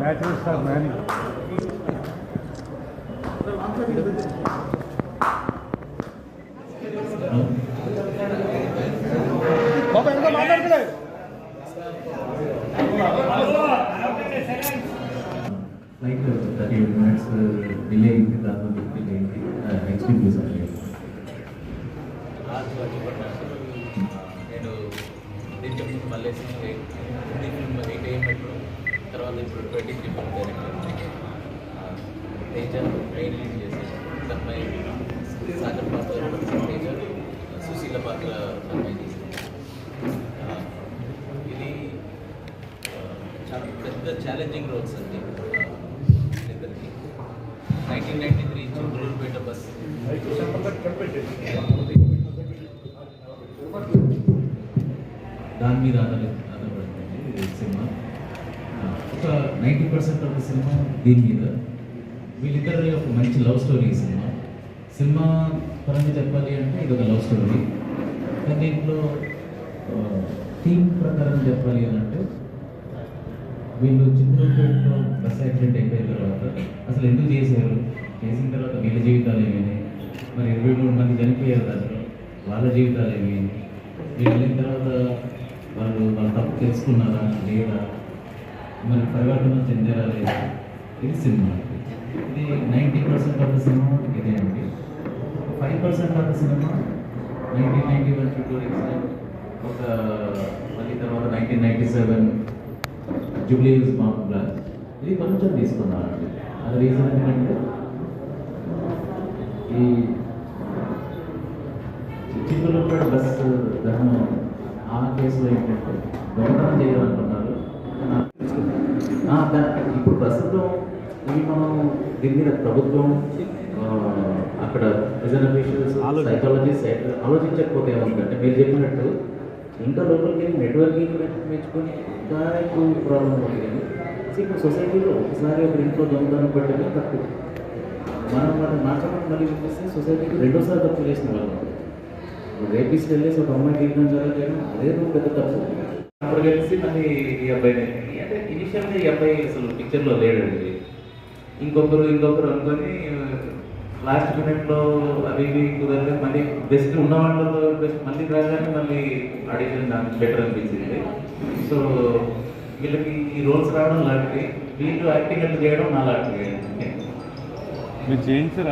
Matches are many. బాబా ఎంత మాట్లాడలేదు like 30 minutes delay into the experience నేను దీంట్లో మళ్ళీ 8 AM ఎప్పుడు తర్వాత ఇప్పుడు 20 చెప్పాను డైరెక్టర్ తేజ మెయిన్ లీడ్ చేశాను తన్మయ్ సాగర్ పాత్ర తేజ సుశీల పాత్ర తన్మయ్ చేశాను. ఇది చాలా పెద్ద ఛాలెంజింగ్ రోల్స్ అండి ఇద్దరికి. 1993 చిత్తూరుపేట బస్ దాని మీద ఆధారపడుతుంది సినిమా. ఒక 90% ఆఫ్ ద సినిమా దీని మీద. వీళ్ళిద్దరి ఒక మంచి లవ్ స్టోరీ సినిమా. సినిమా పరంగా చెప్పాలి అంటే ఇది ఒక లవ్ స్టోరీ. కానీ దీంట్లో థీమ్ ప్రకారం చెప్పాలి అని అంటే వీళ్ళు చిత్తూరుపేటలో బస్ యాక్సిడెంట్ అయిపోయిన తర్వాత అసలు ఎందుకు చేశారు, చేసిన తర్వాత వీళ్ళ జీవితాలు ఏమైనాయి, మరి 23 మంది చనిపోయారు దాంట్లో, వాళ్ళ జీవితాలు ఏమైనాయి, వీళ్ళు వెళ్ళిన తర్వాత వాళ్ళ తప్పు తెలుసుకున్నారా లేదా, మరి పరివర్తన చెందారా లేదా, ఇది సినిమా. ఇది 90% ఆఫ్ ద సినిమా ఇదే అండి. 5% ఆఫ్ ద సినిమా 1991 చిత్తూరు ఎక్సిడెంట్, ఒక మళ్ళీ తర్వాత 1997 జూబ్లీ హిల్స్ బాంబ్ బ్లాస్ట్, ఇది కొంచెం తీసుకున్నానండి. అది రీజన్ ఏంటంటే ఈ చిత్తూరుపేట బస్సు దహనం ఆ కేసులో ఏంటంటే దొంగతనం చేయాలనుకున్నారు. ఇప్పుడు ప్రస్తుతం ఇవి మనం దీని మీద ప్రభుత్వం అక్కడ రిజర్వేషన్స్ సైకాలజిస్ట్ ఆలోచించకపోతే ఏమంటే మీరు చెప్పినట్టు ఇంకా లోపలికి నెట్వర్కింగ్ మెచ్చుకొని ఇంకా ఎక్కువ ప్రాబ్లం ఉంది. కానీ ఇప్పుడు సొసైటీలో ఒకసారి ఒక ఇంట్లో దొంగతనం పెట్టడం తప్పు, మనం వాళ్ళని మార్చడం మళ్ళీ చూపిస్తే సొసైటీకి రెండోసారి తప్పు చేసిన వాళ్ళం. రేపిస్ట్ వెళ్ళేసి ఒక అమ్మాయి జీవితం జరగలేదు, అదే పెద్ద తప్పు. అప్పుడు కలిసి మళ్ళీ ఈ అబ్బాయిని అంటే ఇనిషియల్గా ఈ అబ్బాయి అసలు పిక్చర్లో లేడండి. ఇంకొకరు అనుకొని లాస్ట్ మినిట్లో అవి ఇవి కుదరలేదు. మళ్ళీ బెస్ట్ ఉన్న వాళ్ళలో బెస్ట్ మళ్ళీ రాగానే మళ్ళీ ఆడిషన్ దానికి బెటర్ అనిపించింది. సో వీళ్ళకి ఈ రోల్స్ రావడం లాంటివి, వీళ్ళు యాక్టింగ్ అంటే చేయడం నా లాంటివి. మీరు చేయించారు